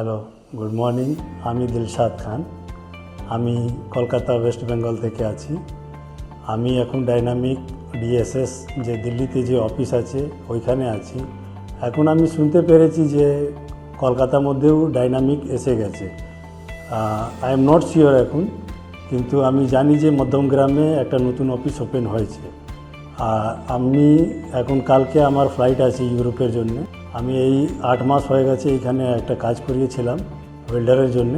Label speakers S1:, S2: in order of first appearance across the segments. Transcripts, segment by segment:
S1: Hello, good morning. আমি দিলশাদ খান। আমি Kolkata West Bengal থেকে আছি। আমি এখন ডাইনামিক ডিএসএস যে দিল্লিতে যে অফিস আছে ওইখানে আছি। এখন আমি শুনতে পেরেছি যে কলকাতার মধ্যেও ডাইনামিক এসে গেছে। আই এম নট শিওর এখন, কিন্তু আমি জানি যে মধ্যমগ্রামে একটা নতুন অফিস ওপেন হয়েছে। আমি এখন কালকে আমার ফ্লাইট আছে ইউরোপের জন্য। আমি এই 8 মাস হয়ে গেছে এখানে একটা কাজ করিয়েছিলাম ওয়েল্ডারের জন্য।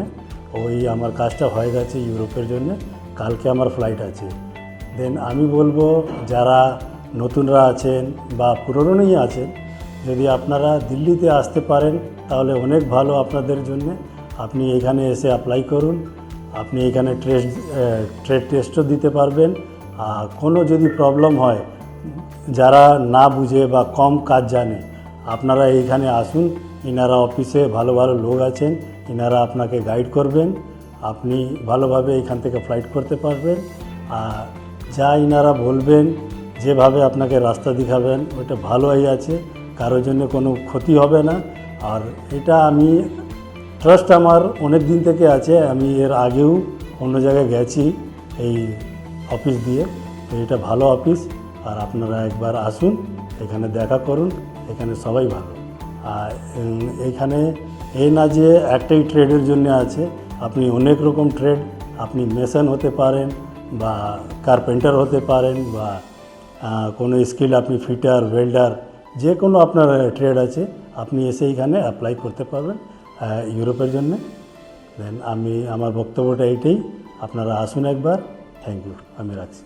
S1: ওই আমার কাজটা হয়ে গেছে ইউরোপের জন্য। কালকে আমার ফ্লাইট আছে। দেন আমি বলবো যারা নতুনরা আছেন বা পুরনোই আছেন, যদি আপনারা দিল্লিতে আসতে পারেন তাহলে অনেক ভালো আপনাদের জন্য। আপনি এখানে এসে অ্যাপ্লাই করুন। আপনি এখানে ট্রেড টেস্টও দিতে পারবেন। কোনো যদি প্রবলেম হয়, যারা না বুঝে বা কম কাজ জানে, আপনারা এইখানে আসুন। ইনারা অফিসে ভালো ভালো লোক আছেন, ইনারা আপনাকে গাইড করবেন। আপনি ভালোভাবে এখান থেকে ফ্লাইট করতে পারবেন। আর যা ইনারা বলবেন, যেভাবে আপনাকে রাস্তা দেখাবেন, ওইটা ভালোই আছে, কারোর জন্য কোনো ক্ষতি হবে না। আর এটা আমি ট্রাস্ট আমার অনেক দিন থেকে আছে। আমি এর আগেও অন্য জায়গায় গেছি এই অফিস দিয়ে। তো এটা ভালো অফিস। আর আপনারা একবার আসুন, এখানে দেখা করুন। এখানে সবাই ভালো। আর এইখানে এই না যে একটাই ট্রেডের জন্য আছে, আপনি অনেক রকম ট্রেড, আপনি মেশন হতে পারেন বা কার্পেন্টার হতে পারেন বা কোনো স্কিল, আপনি ফিটার, ওয়েল্ডার, যে কোনো আপনার ট্রেড আছে, আপনি এসে এখানে অ্যাপ্লাই করতে পারবেন ইউরোপের জন্য। দেন আমার বক্তব্যটা এইটাই। আপনারা আসুন একবার। Thank you. আমি রাখছি।